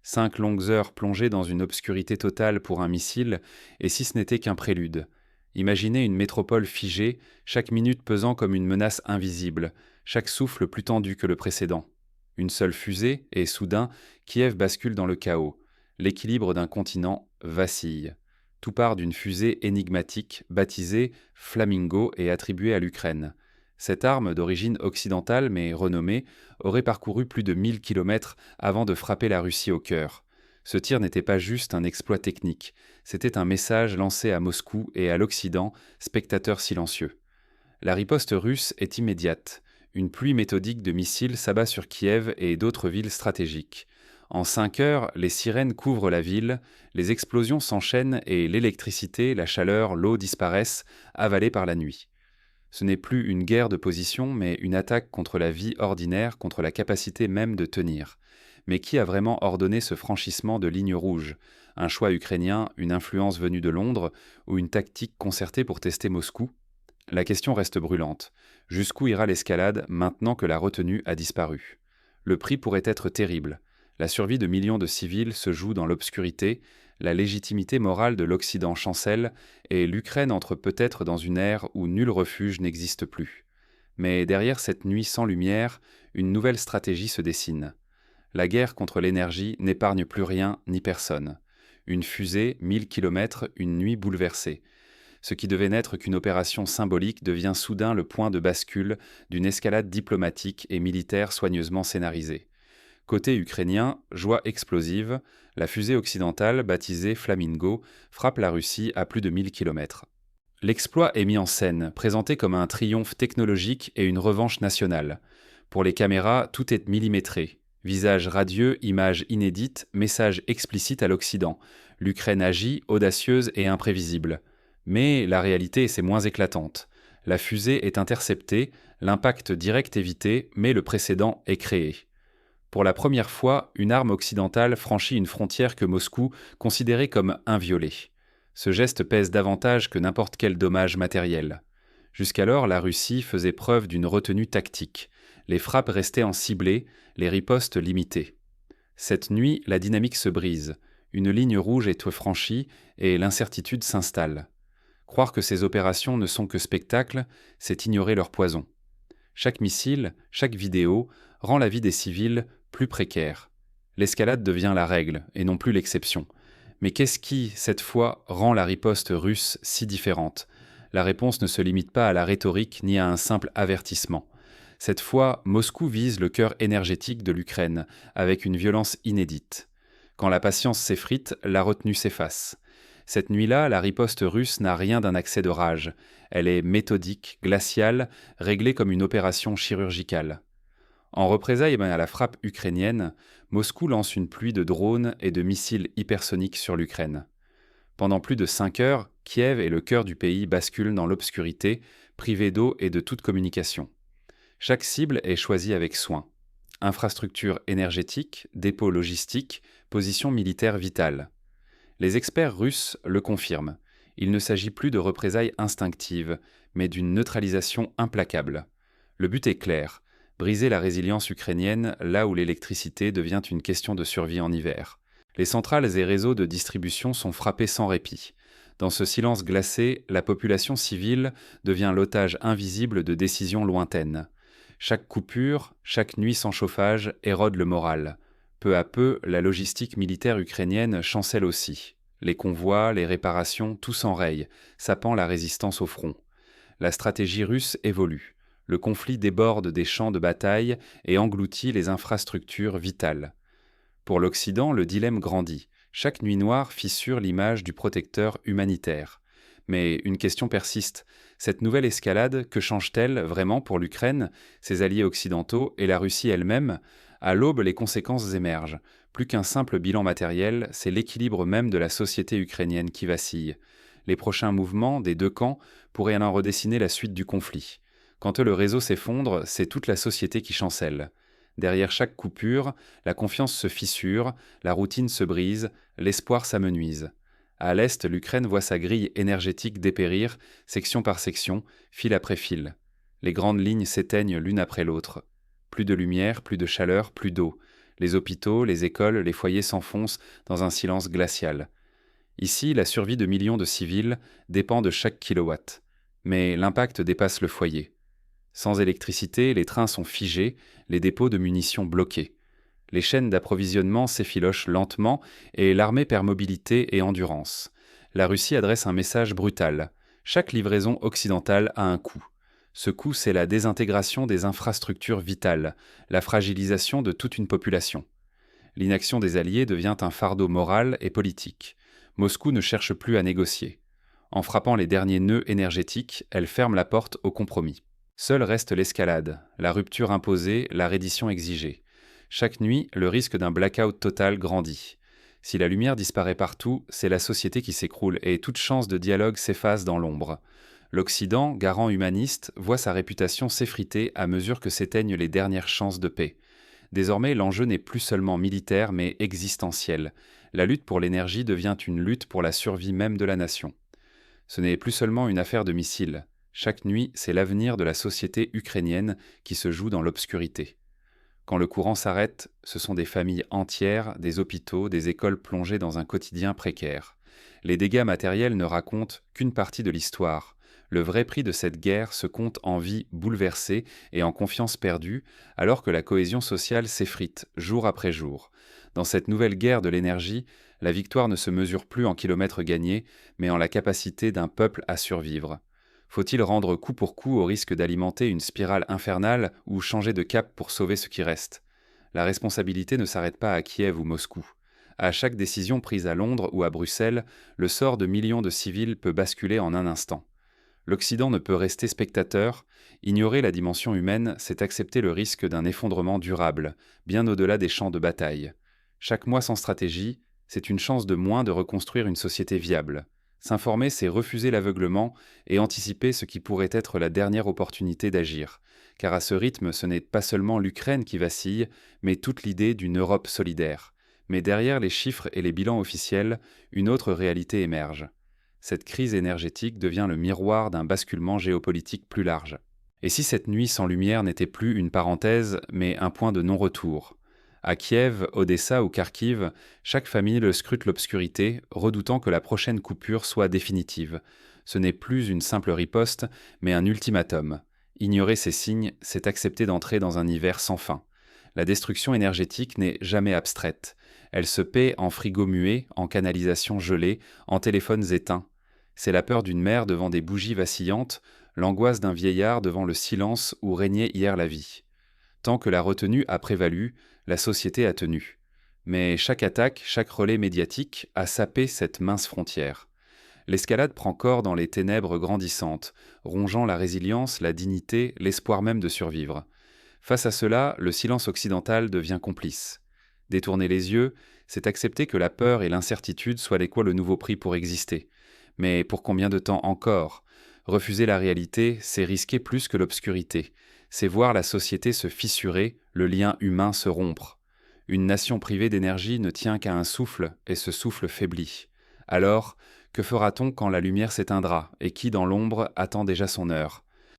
5 longues heures plongées dans une obscurité totale pour un missile, et si ce n'était qu'un prélude. Imaginez une métropole figée, chaque minute pesant comme une menace invisible, chaque souffle plus tendu que le précédent. Une seule fusée, et soudain, Kiev bascule dans le chaos. L'équilibre d'un continent vacille. Tout part d'une fusée énigmatique, baptisée Flamingo et attribuée à l'Ukraine. Cette arme, d'origine occidentale mais renommée, aurait parcouru plus de 1000 kilomètres avant de frapper la Russie au cœur. Ce tir n'était pas juste un exploit technique, c'était un message lancé à Moscou et à l'Occident, spectateurs silencieux. La riposte russe est immédiate. Une pluie méthodique de missiles s'abat sur Kiev et d'autres villes stratégiques. En 5 heures, les sirènes couvrent la ville, les explosions s'enchaînent et l'électricité, la chaleur, l'eau disparaissent, avalées par la nuit. Ce n'est plus une guerre de position, mais une attaque contre la vie ordinaire, contre la capacité même de tenir. Mais qui a vraiment ordonné ce franchissement de ligne rouge? Un choix ukrainien, une influence venue de Londres, ou une tactique concertée pour tester Moscou? La question reste brûlante. Jusqu'où ira l'escalade maintenant que la retenue a disparu? Le prix pourrait être terrible. La survie de millions de civils se joue dans l'obscurité, la légitimité morale de l'Occident chancelle, et l'Ukraine entre peut-être dans une ère où nul refuge n'existe plus. Mais derrière cette nuit sans lumière, une nouvelle stratégie se dessine. La guerre contre l'énergie n'épargne plus rien ni personne. Une fusée, 1000 kilomètres, une nuit bouleversée. Ce qui devait n'être qu'une opération symbolique devient soudain le point de bascule d'une escalade diplomatique et militaire soigneusement scénarisée. Côté ukrainien, joie explosive, la fusée occidentale, baptisée Flamingo, frappe la Russie à plus de 1000 kilomètres. L'exploit est mis en scène, présenté comme un triomphe technologique et une revanche nationale. Pour les caméras, tout est millimétré. Visage radieux, images inédites, message explicite à l'Occident. L'Ukraine agit, audacieuse et imprévisible. Mais la réalité, c'est moins éclatante. La fusée est interceptée, l'impact direct évité, mais le précédent est créé. Pour la première fois, une arme occidentale franchit une frontière que Moscou considérait comme inviolée. Ce geste pèse davantage que n'importe quel dommage matériel. Jusqu'alors, la Russie faisait preuve d'une retenue tactique. Les frappes restaient en ciblé, les ripostes limitées. Cette nuit, la dynamique se brise. Une ligne rouge est franchie et l'incertitude s'installe. Croire que ces opérations ne sont que spectacles, c'est ignorer leur poison. Chaque missile, chaque vidéo rend la vie des civils plus précaire. L'escalade devient la règle et non plus l'exception. Mais qu'est-ce qui, cette fois, rend la riposte russe si différente? La réponse ne se limite pas à la rhétorique ni à un simple avertissement. Cette fois, Moscou vise le cœur énergétique de l'Ukraine, avec une violence inédite. Quand la patience s'effrite, la retenue s'efface. Cette nuit-là, la riposte russe n'a rien d'un accès de rage. Elle est méthodique, glaciale, réglée comme une opération chirurgicale. En représailles à la frappe ukrainienne, Moscou lance une pluie de drones et de missiles hypersoniques sur l'Ukraine. Pendant plus de 5 heures, Kiev et le cœur du pays basculent dans l'obscurité, privés d'eau et de toute communication. Chaque cible est choisie avec soin. Infrastructure énergétique, dépôt logistique, position militaire vitale. Les experts russes le confirment. Il ne s'agit plus de représailles instinctives, mais d'une neutralisation implacable. Le but est clair, briser la résilience ukrainienne là où l'électricité devient une question de survie en hiver. Les centrales et réseaux de distribution sont frappés sans répit. Dans ce silence glacé, la population civile devient l'otage invisible de décisions lointaines. Chaque coupure, chaque nuit sans chauffage érode le moral. Peu à peu, la logistique militaire ukrainienne chancelle aussi. Les convois, les réparations, tout s'enraye, sapant la résistance au front. La stratégie russe évolue. Le conflit déborde des champs de bataille et engloutit les infrastructures vitales. Pour l'Occident, le dilemme grandit. Chaque nuit noire fissure l'image du protecteur humanitaire. Mais une question persiste. Cette nouvelle escalade, que change-t-elle vraiment pour l'Ukraine, ses alliés occidentaux et la Russie elle-même? À l'aube, les conséquences émergent. Plus qu'un simple bilan matériel, c'est l'équilibre même de la société ukrainienne qui vacille. Les prochains mouvements des deux camps pourraient en redessiner la suite du conflit. Quand le réseau s'effondre, c'est toute la société qui chancelle. Derrière chaque coupure, la confiance se fissure, la routine se brise, l'espoir s'amenuise. À l'est, l'Ukraine voit sa grille énergétique dépérir, section par section, fil après fil. Les grandes lignes s'éteignent l'une après l'autre. Plus de lumière, plus de chaleur, plus d'eau. Les hôpitaux, les écoles, les foyers s'enfoncent dans un silence glacial. Ici, la survie de millions de civils dépend de chaque kilowatt. Mais l'impact dépasse le foyer. Sans électricité, les trains sont figés, les dépôts de munitions bloqués. Les chaînes d'approvisionnement s'effilochent lentement et l'armée perd mobilité et endurance. La Russie adresse un message brutal. Chaque livraison occidentale a un coût. Ce coût, c'est la désintégration des infrastructures vitales, la fragilisation de toute une population. L'inaction des Alliés devient un fardeau moral et politique. Moscou ne cherche plus à négocier. En frappant les derniers nœuds énergétiques, elle ferme la porte au compromis. Seule reste l'escalade, la rupture imposée, la reddition exigée. Chaque nuit, le risque d'un blackout total grandit. Si la lumière disparaît partout, c'est la société qui s'écroule et toute chance de dialogue s'efface dans l'ombre. L'Occident, garant humaniste, voit sa réputation s'effriter à mesure que s'éteignent les dernières chances de paix. Désormais, l'enjeu n'est plus seulement militaire, mais existentiel. La lutte pour l'énergie devient une lutte pour la survie même de la nation. Ce n'est plus seulement une affaire de missiles. Chaque nuit, c'est l'avenir de la société ukrainienne qui se joue dans l'obscurité. Quand le courant s'arrête, ce sont des familles entières, des hôpitaux, des écoles plongées dans un quotidien précaire. Les dégâts matériels ne racontent qu'une partie de l'histoire. Le vrai prix de cette guerre se compte en vies bouleversées et en confiance perdue, alors que la cohésion sociale s'effrite jour après jour. Dans cette nouvelle guerre de l'énergie, la victoire ne se mesure plus en kilomètres gagnés, mais en la capacité d'un peuple à survivre. Faut-il rendre coup pour coup au risque d'alimenter une spirale infernale ou changer de cap pour sauver ce qui reste? La responsabilité ne s'arrête pas à Kiev ou Moscou. À chaque décision prise à Londres ou à Bruxelles, le sort de millions de civils peut basculer en un instant. L'Occident ne peut rester spectateur. Ignorer la dimension humaine, c'est accepter le risque d'un effondrement durable, bien au-delà des champs de bataille. Chaque mois sans stratégie, c'est une chance de moins de reconstruire une société viable. S'informer, c'est refuser l'aveuglement et anticiper ce qui pourrait être la dernière opportunité d'agir. Car à ce rythme, ce n'est pas seulement l'Ukraine qui vacille, mais toute l'idée d'une Europe solidaire. Mais derrière les chiffres et les bilans officiels, une autre réalité émerge. Cette crise énergétique devient le miroir d'un basculement géopolitique plus large. Et si cette nuit sans lumière n'était plus une parenthèse, mais un point de non-retour? À Kiev, Odessa ou Kharkiv, chaque famille scrute l'obscurité, redoutant que la prochaine coupure soit définitive. Ce n'est plus une simple riposte, mais un ultimatum. Ignorer ces signes, c'est accepter d'entrer dans un hiver sans fin. La destruction énergétique n'est jamais abstraite. Elle se paie en frigo muet, en canalisation gelée, en téléphones éteints. C'est la peur d'une mère devant des bougies vacillantes, l'angoisse d'un vieillard devant le silence où régnait hier la vie. Tant que la retenue a prévalu, la société a tenu. Mais chaque attaque, chaque relais médiatique a sapé cette mince frontière. L'escalade prend corps dans les ténèbres grandissantes, rongeant la résilience, la dignité, l'espoir même de survivre. Face à cela, le silence occidental devient complice. Détourner les yeux, c'est accepter que la peur et l'incertitude soient le nouveau prix pour exister. Mais pour combien de temps encore? Refuser la réalité, c'est risquer plus que l'obscurité. C'est voir la société se fissurer, le lien humain se rompre. Une nation privée d'énergie ne tient qu'à un souffle, et ce souffle faiblit. Alors, que fera-t-on quand la lumière s'éteindra, et qui, dans l'ombre, attend déjà son heure?